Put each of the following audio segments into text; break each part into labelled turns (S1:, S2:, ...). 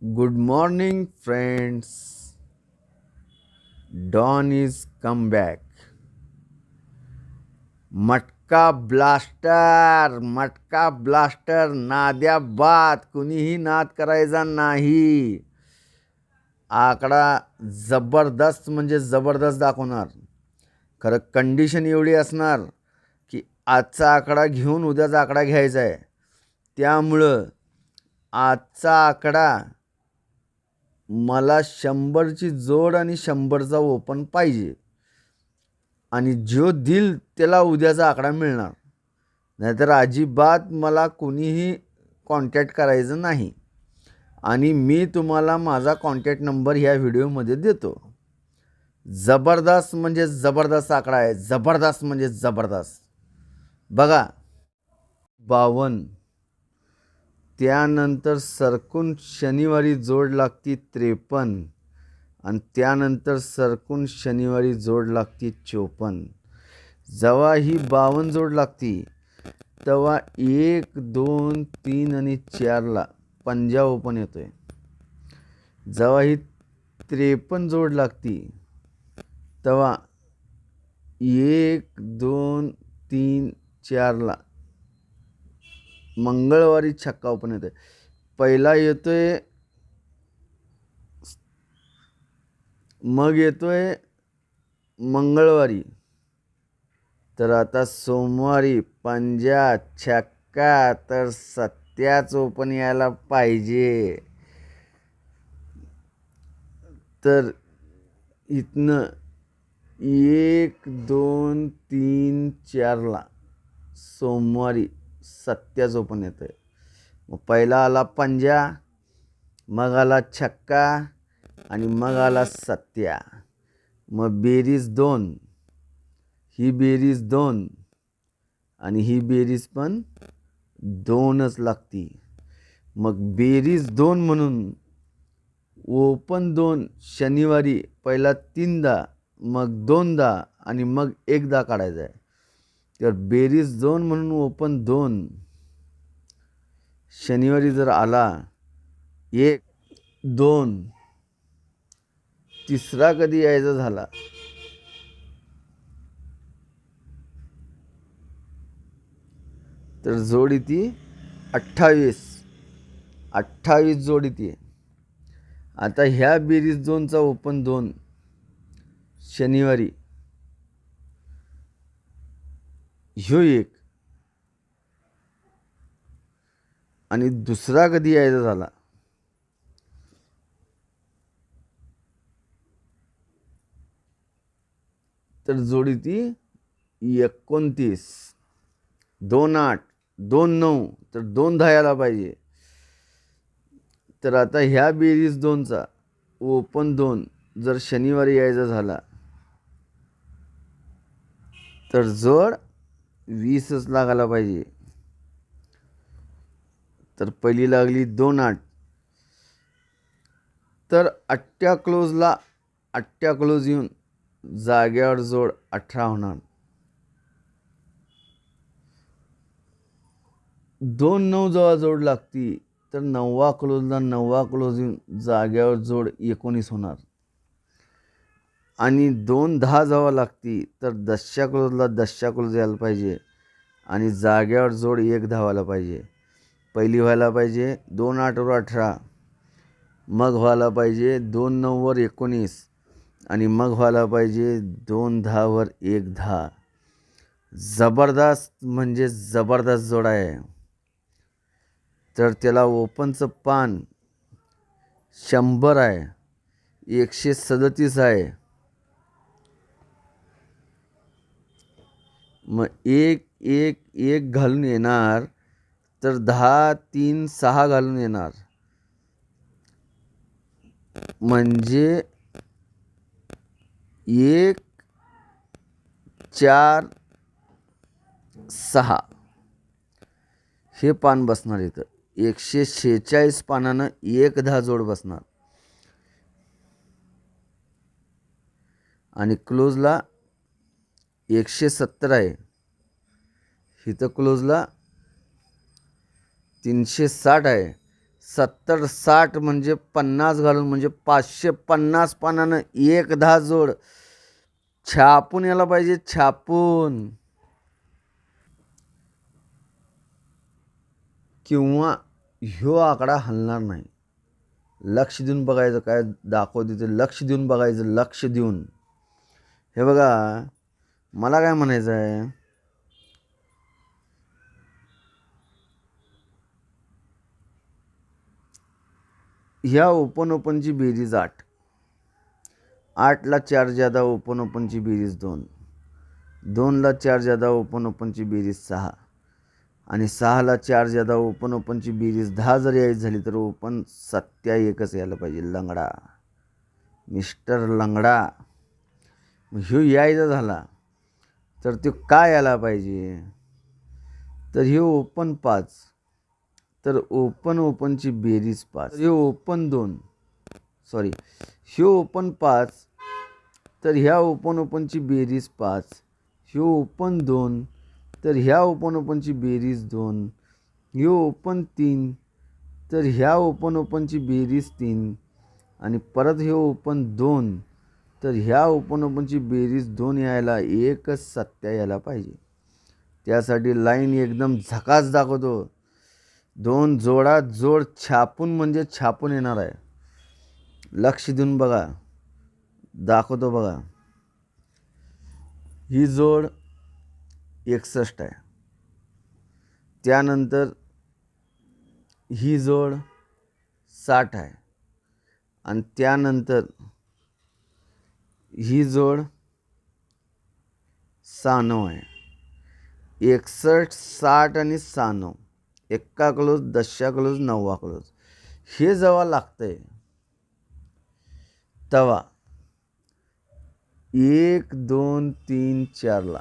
S1: Good morning, friends. Dawn is come back. मटका blaster Nadya बाद कुणीही नाद करायचा नाही. आकडा जबरदस्त म्हणजे जबरदस्त दाखवणार. खरं कंडिशन एवढी असणार की आजचा आकडा घेऊन उद्याचा आकडा घ्यायचा आहे. त्यामुळं आजचा आकडा मला 100ची जोड आणि 100चा ओपन पाहिजे. आणि जो दिल त्याला उद्याचा आकडा मिळणार. नाहीतर अजिबात मला कोणीही कॉन्टॅक्ट करायचं नाही. आणि मी तुम्हाला माझा कॉन्टॅक्ट नंबर ह्या व्हिडिओमध्ये देतो. जबरदस्त म्हणजे जबरदस्त आकडा आहे. जबरदस्त म्हणजे जबरदस्त. बघा 52. त्यानंतर सरकून शनिवारी जोड लागती 53 आणि त्यानंतर सरकून शनिवारी जोड लागती 54. जेव्हा ही 52 जोड लागती तेव्हा 1, 2, 3 आणि 4ला पंजा ओपन येतोय. जेव्हा ही 53 जोड लागती तेव्हा 1, 2, 3, 4ला मंगळवारी छक्का ओपन येतोय. पहिला येतोय, मग येतोय मंगळवारी. तर आता सोमवारी पंजा छक्का तर सत्याच ओपन यायला पाहिजे. तर इथनं 1, 2, 3, 4ला सोमवारी सत्याच ओपन येतं आहे. मग पहिला आला पंजा, मग आला छक्का आणि मग आला सत्या. मग बेरीज 2, ही बेरीज 2 आणि ही बेरीज पण 2च लागती. मग बेरीज 2 म्हणून ओपन 2 शनिवारी पहिला 3दा, मग 2दा आणि मग 1दा काढायचा आहे. तर बेरीज 2 म्हणून ओपन 2 शनिवारी जर आला 1, 2, तिसरा कधी यायचा झाला तर जोड येते 28. 28 जोड येते. आता ह्या बेरीज 2चा ओपन 2 शनिवारी, ह्यो 1 आणि दुसरा कधी यायचा झाला तर जोडी ती 29. 2, 8, 2, 9 तर 2, 10 यायला पाहिजे. तर आता ह्या बेरीज 2चा ओपन 2 जर शनिवारी यायचा झाला तर जोड 20च लागायला पाहिजे. तर पहिली लागली 2, 8 तर 8 क्लोजला 8 क्लोज येऊन जाग्यावर जोड 18 होणार. 2, 9 जेव्हा जोड लागती तर 9 क्लोजला 9 क्लोज येऊन जाग्यावर जोड 19 होणार. आणि 2, 10 जेव्हा लागती तर 10 क्लोजला 10 क्लोज यायला पाहिजे आणि जाग्यावर जोड 1 धावायला पाहिजे. पहिली व्हायला पाहिजे 2, 8 वर 18, मग व्हायला पाहिजे 2, 9 वर 19 आणि मग व्हायला पाहिजे 2, 10 वर 1, 10. जबरदस्त म्हणजे जबरदस्त जोड आहे. तर त्याला ओपनचं पान 100 आहे, 137 आहे. मग 1, 1, 1 घालून येणार तर 10, 3, 6 घालून येणार. म्हणजे 1, 4, 6 हे पान बसणार. इथं 146 पानानं 1, 10 जोड बसणार. आणि क्लोजला 170 आहे. इथं क्लोजला 360 आहे. 70 60 म्हणजे 50 घालून म्हणजे 550 पानानं 1 10 जोड छापून यायला पाहिजे, छापून. किंवा ह्यो आकडा हलणार नाही. लक्ष देऊन बघायचं, काय दाखवते ते लक्ष देऊन बघायचं, लक्ष देऊन. हे बघा, मला काय म्हणायचं आहे, ह्या ओपनची बेरीज 8, 8ला 4 ज्यादा ओपनची बेरीज 2, 2ला 4 ज्यादा ओपनची बेरीज 6 आणि 6ला 4 ज्यादा ओपनची बेरीज 10 जर यायची झाली तर ओपन 71च यायला पाहिजे. लंगडा, मिस्टर लंगडा. ह्यो यायचा झाला तर तो काय यायला पाहिजे, तर ह्यो ओपन 5, तर ओपनची बेरीज 5, ह्यो ओपन 2, सॉरी ह्यो ओपन 5, तर ह्या ओपनची बेरीज 5, ह्यो ओपन 2, तर ह्या ओपनची बेरीज 2, ह्यो ओपन 3, तर ह्या ओपनची बेरीज 3 आणि परत ह्यो ओपन 2, तर ह्या ओपनची बेरीज 2 यायला 1 यायला पाहिजे. त्यासाठी लाईन एकदम झकास दाखवतो. 2 जोडा जोड छापून म्हणजे छापून येणार आहे. लक्ष देऊन बघा, दाखवतो बघा. ही जोड 61 आहे, त्यानंतर ही जोड 60 आहे आणि त्यानंतर ही जोड 96 आहे. 61, 60 आणि 96, एक्का क्लोज, दशा क्लोज, 9 क्लोज. हे जेव्हा लागतंय तेव्हा 1 2 3 4ला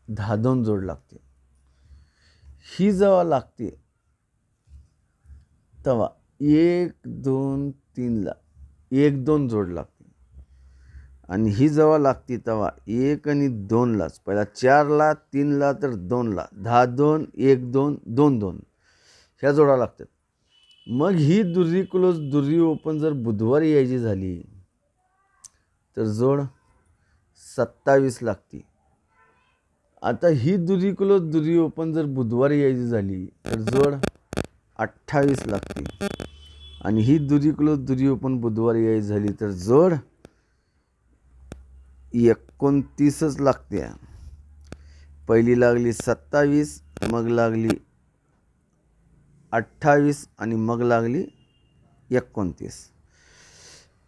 S1: 10-2 जोड लागते. ही जेव्हा लागते तेव्हा 1 2 3ला 1-2 जोड लागते आणि ही जेव्हा लागते तेव्हा 1 आणि 2लाच, पहिला 4ला 3ला तर 2ला, 10-2 1-2 2-2 ह्या जोडा लागतात. मग ही दुर्री क्लोज दुर्री ओपन जर बुधवारी यायची झाली तर जोड 27 लागते. आता ही दुर्री क्लोज दुर्री ओपन जर बुधवारी यायची झाली तर जोड 28 लागते आणि ही दुर्री क्लोज दुर्री ओपन बुधवारी यायची झाली तर जोड 29च लागते. पहिली लागली 27, मग लागली 28 आणि मग लागली 29.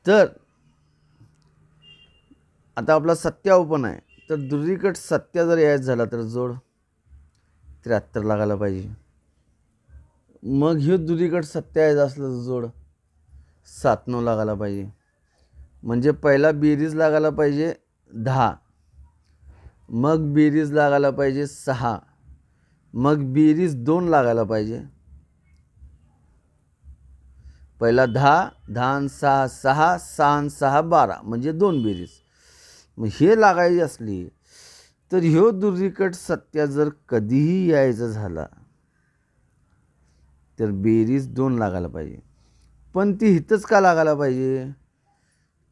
S1: तर आता आपला 7 ओपन आहे, तर दुर्रीकट 7 जर यायचं झाला तर जोड 73 लागायला पाहिजे. मग ह्यो दुर्रीकट 7 यायचा असला तर जोड 97 लागायला पाहिजे. म्हणजे पहिला बेरीज लागायला पाहिजे 10, मग बेरीज लागायला पाहिजे 6, मग बेरीज 2 लागायला पाहिजे. पहिला 10, 10 आणि 6 6, 6 आणि 6 12 म्हणजे 2 बेरीज. मग हे लागायची असली तर ह्यो दुर्रीकट 7 जर कधीही यायचा झाला तर बेरीज 2 लागायला पाहिजे. पण ती इथंच का लागायला पाहिजे,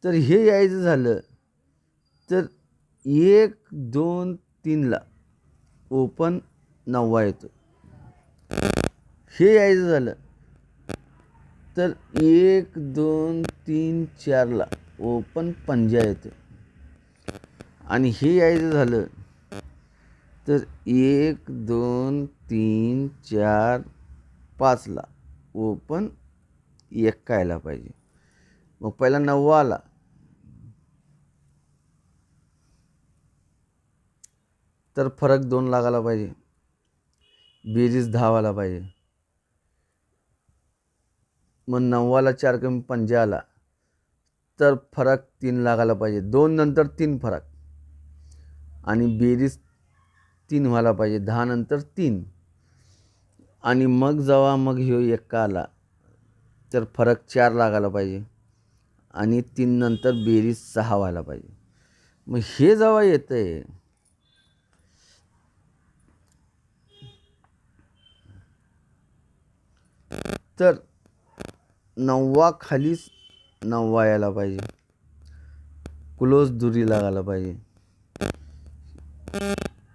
S1: तर हे यायचं झालं तर 1 2 3ला ओपन 9 येतो. हे यायचं झालं तर 1 2 3 4ला ओपन 5 येतो आणि हे यायचं झालं तर 1 2 3 4 5ला ओपन 1 यायला पाहिजे. मग पहिला 9 आला तर फरक 2 लागायला पाहिजे, बेरीज 10 व्हायला पाहिजे. मग 9ला 4 कमी 5 आला तर फरक 3 लागायला पाहिजे. 2 नंतर 3 फरक आणि बेरीज 3 व्हायला पाहिजे. 10 नंतर 3 आणि मग जेव्हा मग ह्यो 1 आला तर फरक 4 लागायला पाहिजे आणि 3 नंतर बेरीज 6 व्हायला पाहिजे. मग हे जेव्हा येतं आहे तर 9 खालीच 9 यायला पाहिजे, क्लोज दुरी लागायला पाहिजे.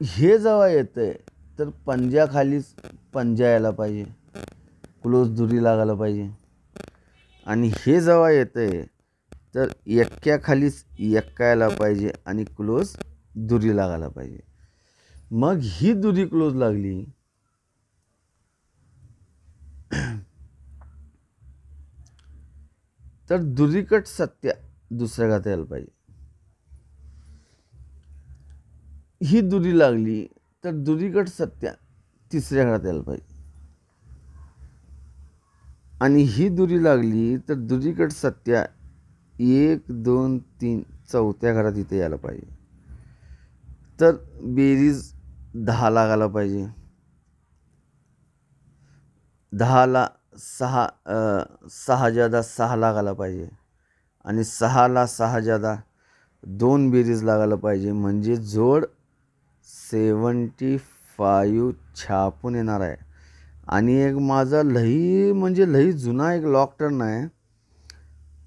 S1: हे जेव्हा येतंय तर पंजाखालीच पंजा यायला पाहिजे, क्लोज दुरी लागायला पाहिजे. आणि हे जेव्हा येतंय तर एक्क्याखालीच एक्का यायला पाहिजे आणि क्लोज दुरी लागायला पाहिजे. मग ही दुरी क्लोज लागली तर दुरीकट सत्या दुसऱ्या घात यायला पाहिजे. ही दुरी लागली तर दुरीकट सत्या तिसऱ्या घरात यायला पाहिजे. आणि ही दुरी लागली तर दुरीकट सत्या 1 2 3 चौथ्या घरात इथे यायला पाहिजे. तर बेरीज 10 लागायला पाहिजे. 10ला 6 जादा 6 लागायला पाहिजे. आणि 6ला 6 जादा 2 बेरीज लागायला पाहिजे. म्हणजे जोड 75 छापून येणार आहे. आणि एक माझा लई जुना एक लॉक टर्न आहे.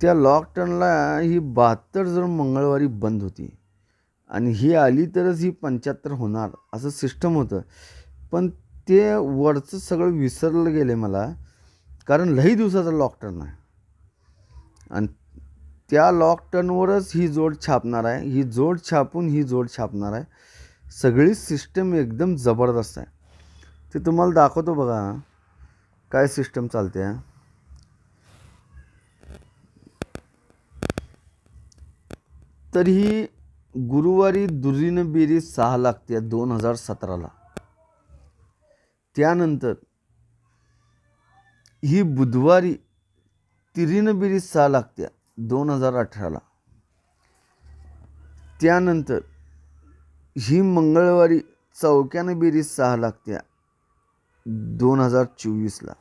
S1: त्या लॉक टर्नला ही 72 जर मंगळवारी बंद होती आणि ही आली तरच ही 75 होणार असं सिस्टम होतं. पण ते वरचं सगळं विसरलं गेलं मला, कारण लई दिवसाचा लॉक टर्न आहे. आणि त्या लॉक टर्नवरच ही जोड छापणार आहे. ही जोड छापून ही जोड छापणार आहे. सगळी सिस्टम एकदम जबरदस्त आहे. ते तुम्हाला दाखवतो बघा काय सिस्टम चालते. तर ही गुरुवारी दुरीनं बेरीज 6 लागते 2017ला. त्यानंतर ही बुधवारी तिरीनं बेरीज 6 लागते 2018ला. त्यानंतर ही मंगळवारी चौक्यानं बेरीज 6 लागते 2024ला.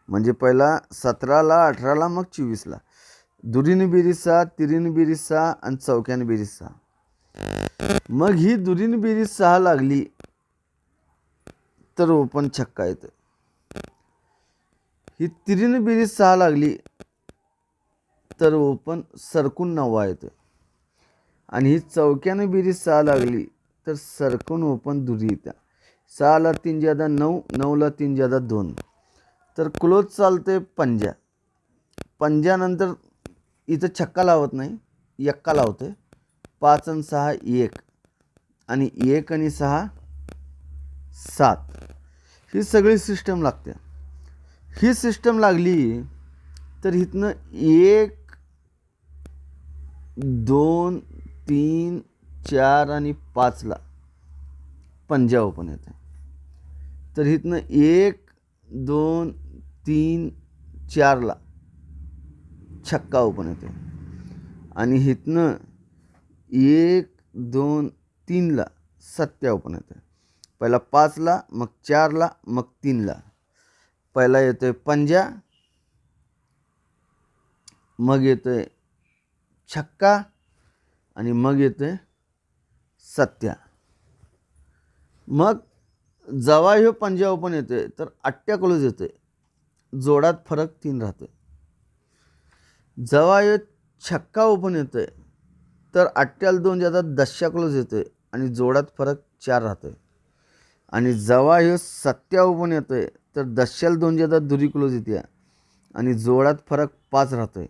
S1: म्हणजे पहिला 17ला 18ला मग 24ला. दुरीनं बेरीज 6, तिरीनं बेरीज 6 आणि चौक्यानं बेरीज 6. मग ही दुरीनं बेरीज 6 लागली तर ओपन छक्का येतं. ही तिरीनं बेरीज 6 लागली तर ओपन सरकून 9 येतं. आणि ही चौक्यानं बेरीज 6 लागली तर सरकून ओपन दुरी येतं. 6ला 3 जादा 9, 9ला 3 जादा 2. तर क्लोज चालते पंजा. पंजानंतर इथं छक्का लावत नाही, एक्का लावते. 5 आणि 6 1 आणि 1 आणि 6 7. ही सगळी सिस्टम लागते. ही सिस्टम लागली तर इथनं 1 2 3 4 आणि 5ला पंजा ओपन येते. तर इथनं 1 2 3 4ला छक्का ओपन येते. आणि इथनं 1 2 3ला सत्या ओपन येते. पहिला 5ला मग 4ला मग 3ला. पहिला येतोय पंजा, मग येतोय छक्का आणि मग येतोय सत्या. मग जेव्हा ह्यो पंजा ओपन येतोय तर अट्ट्या क्लोज येतोय, जोडात फरक 3 राहतोय. जेव्हा ह्यो छक्का ओपन येतोय तर अट्ट्याला 2 जातात 10 क्लोज येतोय आणि जोडात फरक 4 राहतोय. आणि जेव्हा ह्यो सत्या ओपन येतोय तर 10ला 2 जातात दुरी क्लोज येते आणि जोडात फरक 5 राहतोय.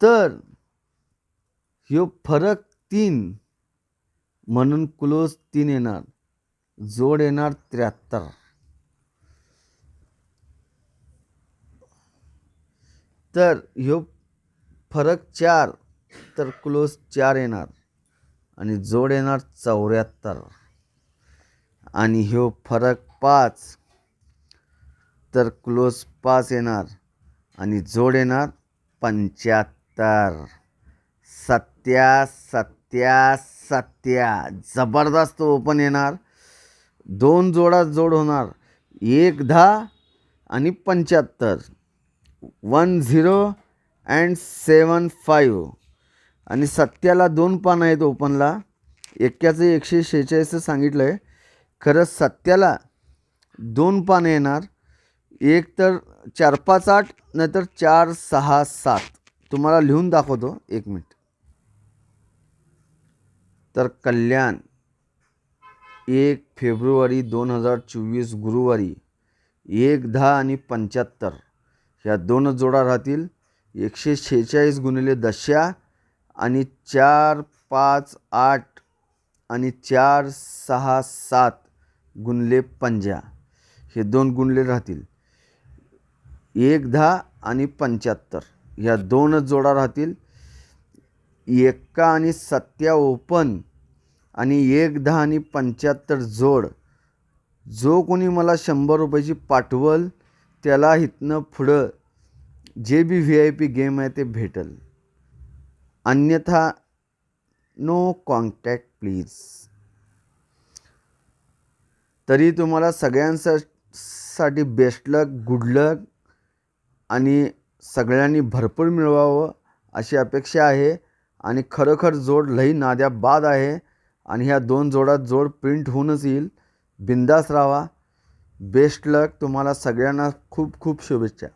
S1: तर ह्यो फरक 3 म्हणून क्लोज 3 येणार, जोड येणार 73. तर ह्यो फरक 4 तर क्लोज 4 येणार आणि जोड येणार 74. आणि ह्यो फरक 5 तर क्लोज 5 येणार आणि जोड येणार 75. सत्या सत्या सत्या जबरदस्त ओपन येणार. 2 जोडात जोड होणार, 1 10 आणि 75. 1 0 अँड 7 5. आणि सत्याला 2 पानं आहेत ओपनला. एक्क्याचं 146 सांगितलं आहे. खरं सत्याला 2 पानं येणार. एक तर 4 5 8 नाहीतर 4 6 7 तुम्हाला लिहून दाखवतो, 1 मिनिट. तर कल्याण 1 फेब्रुवारी 2024 गुरुवारी 1 10 आणि 75 ह्या दोनच जोडा राहतील. 146 गुणिले दशा आणि 4 5 8 आणि 4 6 7 गुणले पंजा हे 2 गुणले राहतील. 1 10 आणि 75 ह्या दोनच जोडा राहतील. 1 आणि 7 ओपन आणि 1 10 आणि 75 जोड. जो कोणी मला 100 रुपयाची पाठवल त्याला इथनं पुढं जे बी VIP गेम आहे ते भेटल. अन्यथा नो कॉन्टॅक्ट प्लीज. तरी तुम्हाला सगळ्यांसाठी बेस्ट लक, गुड लक आणि सगळ्यांनी भरपूर मिळवावं अशी अपेक्षा आहे. आणि खरोखर जोड लई नाद्या बाद आहे आणि ह्या 2 जोडात जोड प्रिंट होऊनच येईल. बिंदास राहा. बेस्ट लक. तुम्हाला सगळ्यांना खूप खूप शुभेच्छा.